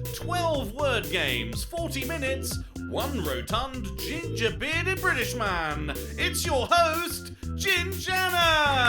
12 word games, 40 minutes, one rotund, ginger-bearded British man. It's your host, GinJanner!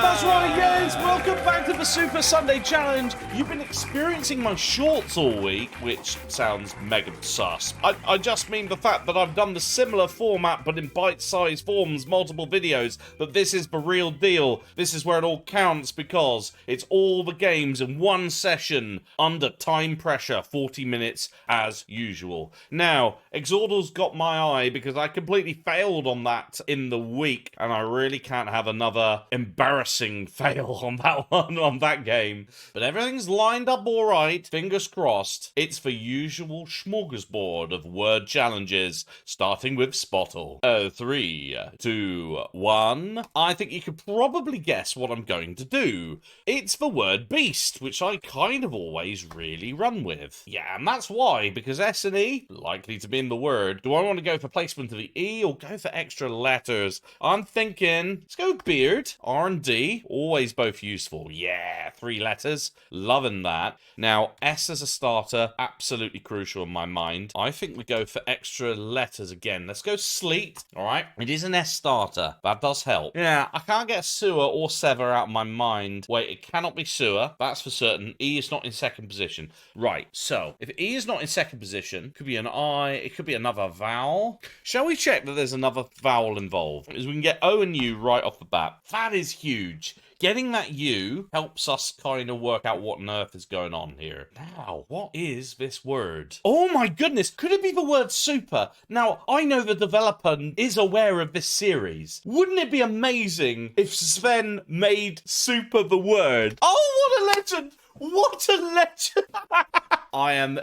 That's right, guys! Welcome back to the Super Sunday Challenge. You've been experiencing my shorts all week, which sounds mega sus. I just mean the fact that I've done the similar format, but in bite-sized forms, multiple videos, but this is the real deal. This is where it all counts, because it's all the games in one session, under time pressure, 40 minutes as usual. Now, Exordal's got my eye, because I completely failed on that in the week, and I really can't have another embarrassing fail on that one, on that game. But everything's lined up all right, fingers crossed. It's the usual smorgasbord of word challenges, starting with Spottle. 3, 2, 1. I think you could probably guess what I'm going to do. It's the word beast, which I kind of always really run with. Yeah, and that's why, because S and E, likely to be in the word. Do I want to go for placement of the E or go for extra letters? I'm thinking, let's go beard, R and D, always both useful. Yeah, 3 letters, loving that. Now, S as a starter, absolutely crucial in my mind. I think we go for extra letters again. Let's go sleet, all right? It is an S starter, that does help. Yeah, I can't get sewer or sever out of my mind. Wait, it cannot be sewer, that's for certain. E is not in second position. Right, so, if E is not in second position, it could be an I, it could be another vowel. Shall we check that there's another vowel involved? As we can get O and U right off the bat. That is huge. Getting that U helps us kind of work out what on earth is going on here. Now, what is this word? Oh my goodness, could it be the word super? Now, I know the developer is aware of this series. Wouldn't it be amazing if Sven made super the word? Oh, what a legend! What a legend!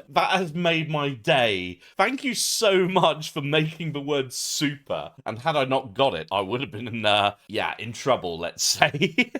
That has made my day. Thank you so much for making the word super. And had I not got it, I would have been in trouble, let's say.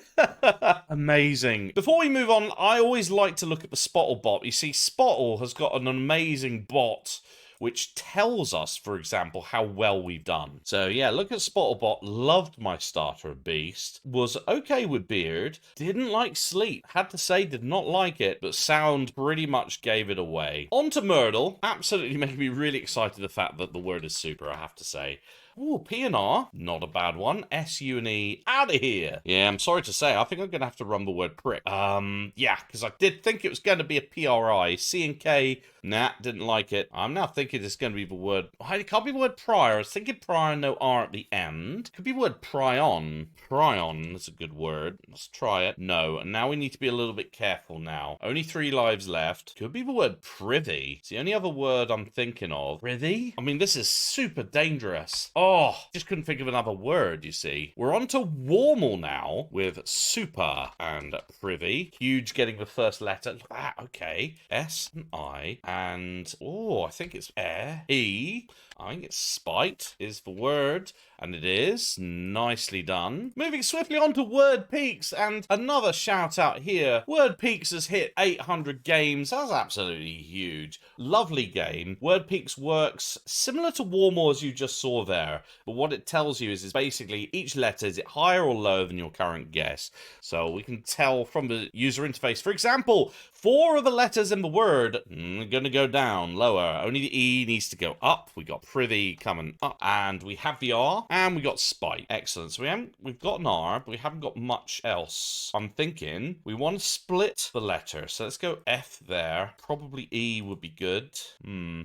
Amazing. Before we move on, I always like to look at the Spottle bot. You see, Spottle has got an amazing bot which tells us, for example, how well we've done. So yeah, look at Spottlebot, loved my starter of Beast, was okay with Beard, didn't like Sleep, had to say did not like it, but sound pretty much gave it away. On to Myrtle, absolutely making me really excited the fact that the word is super, I have to say. Ooh, P and R, not a bad one. S, U, and E, out of here. Yeah, I'm sorry to say, I think I'm going to have to run the word prick. Yeah, because I did think it was going to be a PRI. C and K, nah, didn't like it. I'm now thinking it's going to be the word... It can't be the word prior. I was thinking prior, no R at the end. Could be the word prion. Prion, that's a good word. Let's try it. No, and now we need to be a little bit careful now. Only 3 lives left. Could be the word privy. It's the only other word I'm thinking of. Privy? I mean, this is super dangerous. Oh, just couldn't think of another word, you see. We're on to Warmal now with super and privy. Huge getting the first letter. Okay. S and I and, I think it's E. I think it's spite is the word, and it is. Nicely done. Moving swiftly on to Word Peaks, and another shout out here. Word Peaks has hit 800 games. That's absolutely huge. Lovely game. Word Peaks works similar to Warmore as you just saw there, but what it tells you is basically each letter, is it higher or lower than your current guess? So we can tell from the user interface. For example, 4 of the letters in the word are going to go down, lower. Only the E needs to go up. We got privy coming up, and we have the R, and we got spite. Excellent. So we've got an R, but we haven't got much else. I'm thinking we want to split the letter. So let's go F there. Probably E would be good.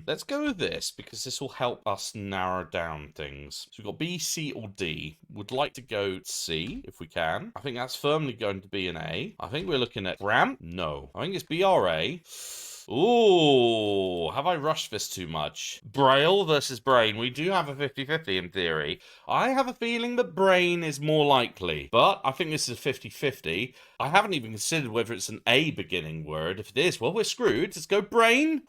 Let's go with this, because this will help us narrow down things. So we've got B, C, or D. Would like to go C, if we can. I think that's firmly going to be an A. I think we're looking at Bram. No. I think it's BRA. Ooh, have I rushed this too much? Braille versus Brain. We do have a 50-50 in theory. I have a feeling that Brain is more likely, but I think this is a 50-50. I haven't even considered whether it's an A beginning word. If it is, well, we're screwed. Let's go Brain.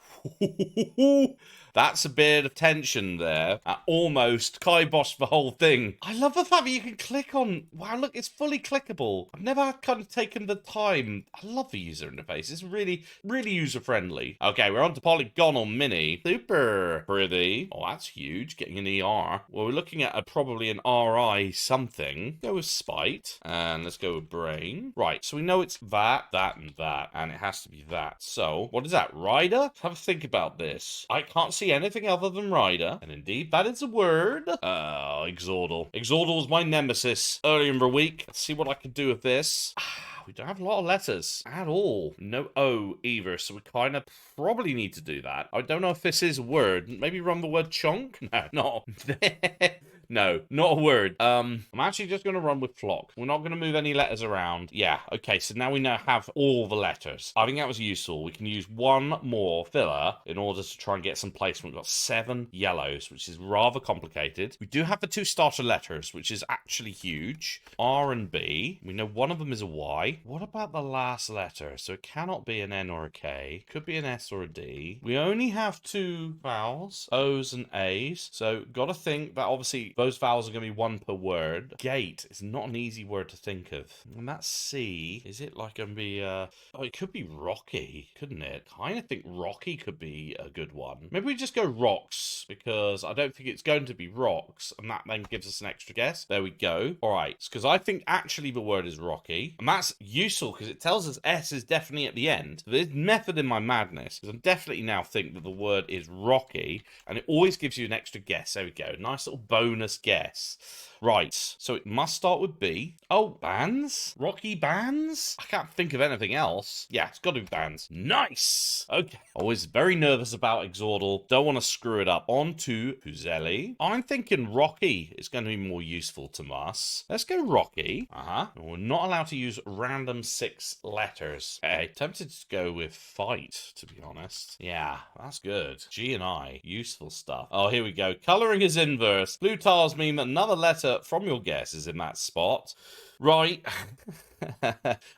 That's a bit of tension there. Almost kiboshed the whole thing. I love the fact that you can click on... Wow, look, it's fully clickable. I've never kind of taken the time. I love the user interface. It's really, really user-friendly. Okay, we're on to Polygonal Mini. Super pretty. Oh, that's huge. Getting an ER. Well, we're looking at probably an RI something. Go with Spite. And let's go with Brain. Right, so we know it's that, and that. And it has to be that. So, what is that? Rider? Have a think about this. I can't see anything other than rider. And indeed, that is a word. Exordal. Exordal was my nemesis earlier in the week. Let's see what I can do with this. We don't have a lot of letters at all. No O either, so we kind of probably need to do that. I don't know if this is a word. Maybe run the word chunk? No, not. No, not a word. I'm actually just going to run with flock. We're not going to move any letters around. Yeah, okay, so now we now have all the letters. I think that was useful. We can use one more filler in order to try and get some placement. We've got 7 yellows, which is rather complicated. We do have the 2 starter letters, which is actually huge. R and B. We know one of them is a Y. What about the last letter? So it cannot be an N or a K. Could be an S or a D. We only have 2 vowels, O's and A's. So got to think that obviously those vowels are going to be 1 per word. Gate is not an easy word to think of. And that's C. Is it like going to be, oh, it could be rocky, couldn't it? I kind of think rocky could be a good one. Maybe we just go rocks, because I don't think it's going to be rocks, and that then gives us an extra guess. There we go. All right, because I think actually the word is rocky, and that's useful because it tells us S is definitely at the end. There's method in my madness, because I definitely now think that the word is rocky, and it always gives you an extra guess. There we go. Nice little bonus guess. Right, so it must start with B. Oh, bands? Rocky bands? I can't think of anything else. Yeah, it's got to be bands. Nice! Okay. Always very nervous about Exordal. Don't want to screw it up. On to Puzelli. I'm thinking Rocky is going to be more useful to us. Let's go Rocky. We're not allowed to use random 6 letters. Okay, tempted to go with fight, to be honest. Yeah, that's good. G and I. Useful stuff. Oh, here we go. Colouring is inverse. Blue tiles mean that another letter from your guess is in that spot. Right.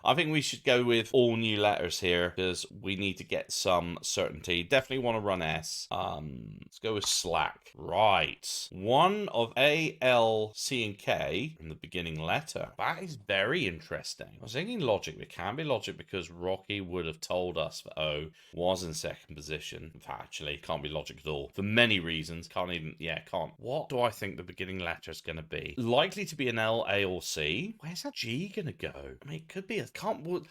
I think we should go with all new letters here because we need to get some certainty. Definitely want to run S. Let's go with slack. Right. One of A, L, C, and K in the beginning letter. That is very interesting. I was thinking logic. It can be logic because Rocky would have told us that O was in second position. In fact, actually, can't be logic at all. For many reasons. Can't. What do I think the beginning letter is going to be? Likely to be an L, A, or C. Where's that G going to go? I mean, it could be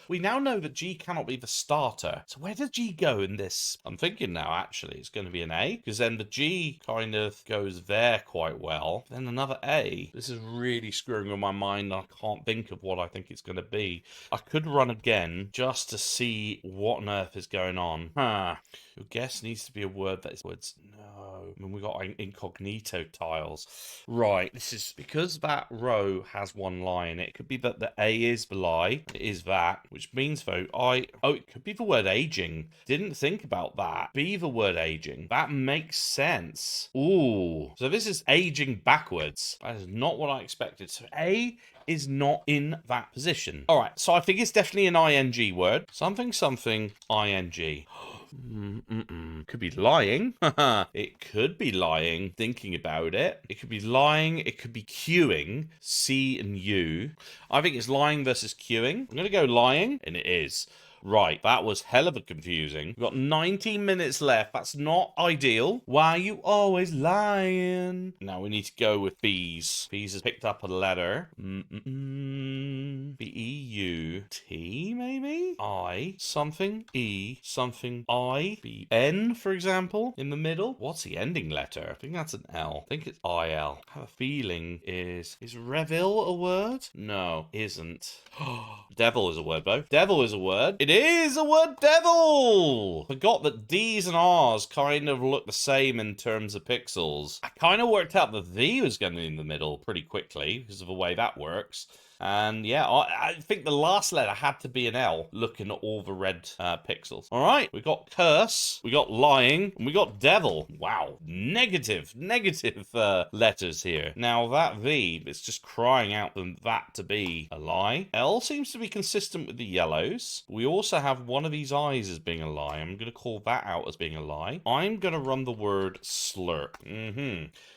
we now know that G cannot be the starter. So where does G go in this? I'm thinking now, actually, it's going to be an A, because then the G kind of goes there quite well. Then another A. This is really screwing with my mind. I can't think of what I think it's going to be. I could run again just to see what on earth is going on. Your guess needs to be a word that is words. No. I mean, we got incognito tiles. Right. This is because that row has 1 line. It could be that the A is the lie. It is that, which means though, it could be the word aging. Didn't think about that. Be the word aging. That makes sense. Ooh. So this is aging backwards. That is not what I expected. So A is not in that position. All right. So I think it's definitely an ing word. Something, ing. Could be lying. It could be lying, thinking about it. It could be lying. It could be queuing. C and U. I think it's lying versus queuing. I'm going to go lying, and it is. Right, that was hell of a confusing. We've got 19 minutes left. That's not ideal. Why are you always lying? Now we need to go with B's. B's has picked up a letter. B-E-U-T, maybe? I, something, E, something, I, B, N, for example, in the middle. What's the ending letter? I think that's an L. I think it's I-L. I have a feeling is Reville a word? No, isn't. Devil is a word, though. Devil is a word. It is a word, devil! Forgot that D's and R's kind of look the same in terms of pixels. I kind of worked out that V was going to be in the middle pretty quickly because of the way that works. And yeah, I think the last letter had to be an L, looking at all the red pixels. All right, we got curse, we got lying, and we got devil. Wow, negative letters here. Now that V is just crying out for that to be a lie. L seems to be consistent with the yellows. We also have one of these eyes as being a lie. I'm going to call that out as being a lie. I'm going to run the word slurp.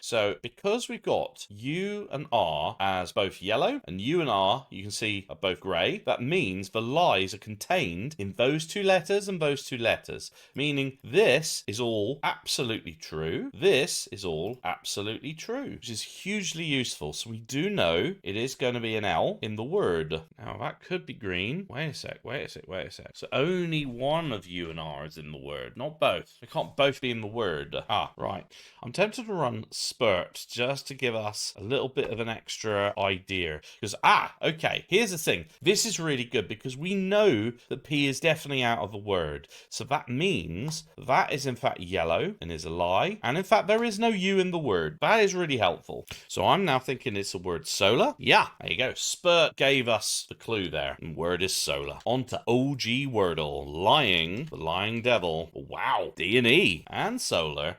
So because we've got U and R as both yellow and U and R, you can see, are both grey, that means the lies are contained in those two letters and those two letters, meaning this is all absolutely true. This is all absolutely true, which is hugely useful. So we do know it is going to be an L in the word. Now that could be green. Wait a sec. So only one of U and R is in the word, not both. They can't both be in the word. Ah, right. I'm tempted to run spurt just to give us a little bit of an extra idea. Because, okay, here's the thing. This is really good because we know that P is definitely out of the word. So that means that is in fact yellow and is a lie. And in fact, there is no U in the word. That is really helpful. So I'm now thinking it's the word solar. Yeah, there you go. Spurt gave us the clue there. And word is solar. On to OG wordle. Lying, the lying devil. Wow, D and E and solar.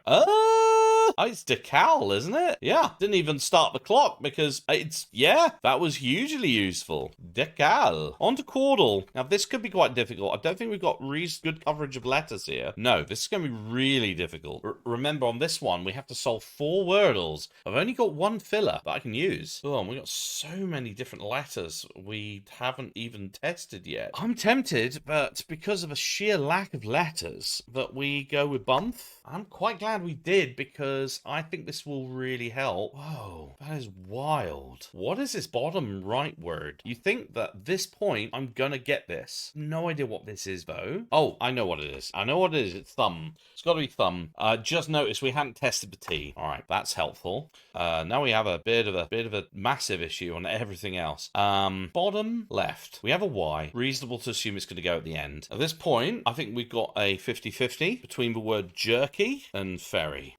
It's decal, isn't it? Yeah, didn't even start the clock because that was hugely useful. Decal. On to chordal. Now, this could be quite difficult. I don't think we've got good coverage of letters here. No, this is going to be really difficult. Remember, on this one, we have to solve 4 wordles. I've only got 1 filler that I can use. Oh, and we got so many different letters we haven't even tested yet. I'm tempted, but because of a sheer lack of letters, that we go with bump. I'm quite glad we did because I think this will really help. Whoa, that is wild. What is this bottom right word? You think that at this point I'm gonna get this. No idea what this is though. Oh, I know what it is. It's thumb. It's got to be thumb. Just noticed we hadn't tested the T. All right, that's helpful. Now we have a bit of a massive issue on everything else. Bottom left, we have a Y. Reasonable to assume it's going to go at the end. At this point, I think we've got a 50-50 between the word jerky and ferry,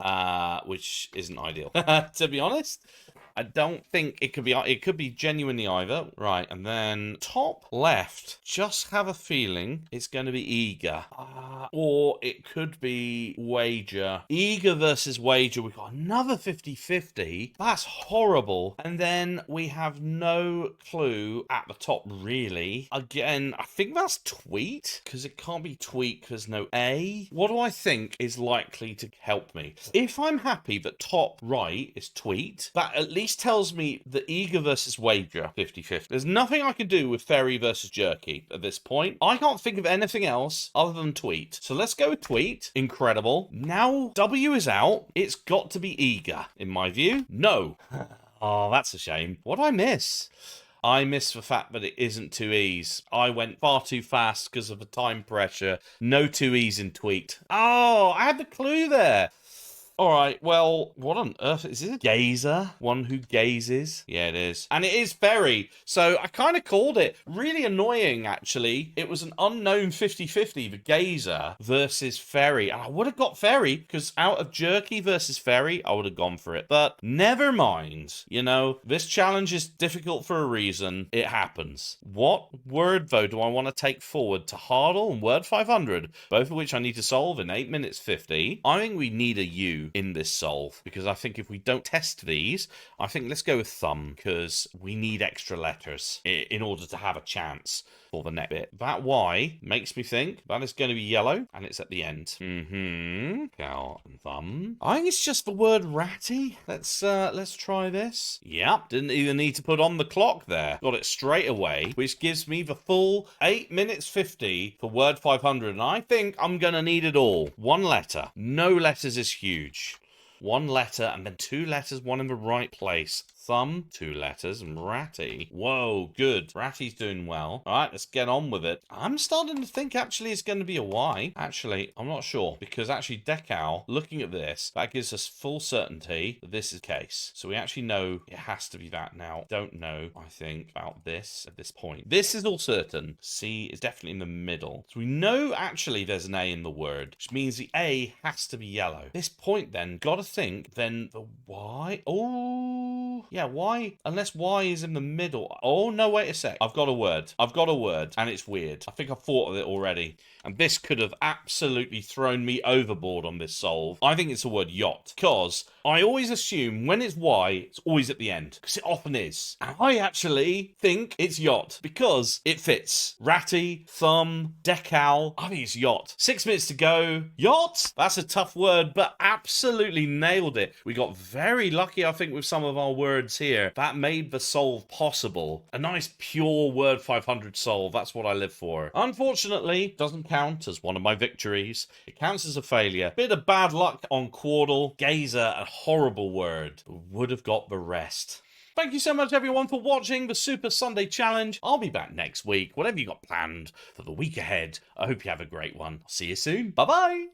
which isn't ideal, to be honest. I don't think it could be genuinely either. Right, and then top left, just have a feeling it's going to be eager. Or it could be wager. Eager versus wager, we've got another 50-50. That's horrible. And then we have no clue at the top, really. Again, I think that's tweet, because it can't be tweet because there's no A. What do I think is likely to help me? If I'm happy that top right is tweet, that at least tells me the eager versus wager 50-50. There's nothing I can do with ferry versus jerky at this point. I can't think of anything else other than tweet. So let's go with tweet. Incredible. Now W is out. It's got to be eager, in my view. No. Oh, that's a shame. What did I miss? I miss the fact that it isn't 2 E's. I went far too fast because of the time pressure. No 2 E's in tweet. Oh, I had the clue there. All right, well, what on earth is it? Gazer? One who gazes? Yeah, it is. And it is ferry. So I kind of called it. Really annoying, actually. It was an unknown 50-50, the gazer versus ferry. And I would have got ferry, because out of jerky versus ferry, I would have gone for it. But never mind. You know, this challenge is difficult for a reason. It happens. What word, though, do I want to take forward to Hardle and Word 500, both of which I need to solve in 8 minutes 50? I think we need a U in this solve, because I think if we don't test these, I think let's go with thumb, because we need extra letters in order to have a chance for the next bit. That Y makes me think that is going to be yellow, and it's at the end. Cow and thumb. I think it's just the word ratty. Let's try this. Yep, didn't even need to put on the clock there. Got it straight away, which gives me the full 8 minutes 50 for Word 500, and I think I'm going to need it all. 1 letter. No letters is huge. 1 letter and then 2 letters, 1 in the right place. Thumb, 2 letters, and ratty. Whoa, good. Ratty's doing well. All right, let's get on with it. I'm starting to think actually it's going to be a Y. Actually, I'm not sure, because actually decal, looking at this, that gives us full certainty that this is the case. So we actually know it has to be that now. Don't know, I think, about this at this point. This is all certain. C is definitely in the middle. So we know actually there's an A in the word, which means the A has to be yellow. At this point then, gotta think, then the Y. Oh, Oh, yeah, why? Unless Y is in the middle. Oh, no, wait a sec. I've got a word. And it's weird. I think I've thought of it already. And this could have absolutely thrown me overboard on this solve. I think it's the word yacht. Because I always assume when it's Y, it's always at the end. Because it often is. And I actually think it's yacht. Because it fits. Ratty, thumb, decal. I think it's yacht. 6 minutes to go. Yacht? That's a tough word, but absolutely nailed it. We got very lucky, I think, with some of our words here. That made the solve possible. A nice pure word 500 solve. That's what I live for. Unfortunately, doesn't count as one of my victories. It counts as a failure. Bit of bad luck on Quordle. Gazer, a horrible word. Would have got the rest. Thank you so much, everyone, for watching the Super Sunday Challenge. I'll be back next week. Whatever you got planned for the week ahead, I hope you have a great one. See you soon. Bye-bye.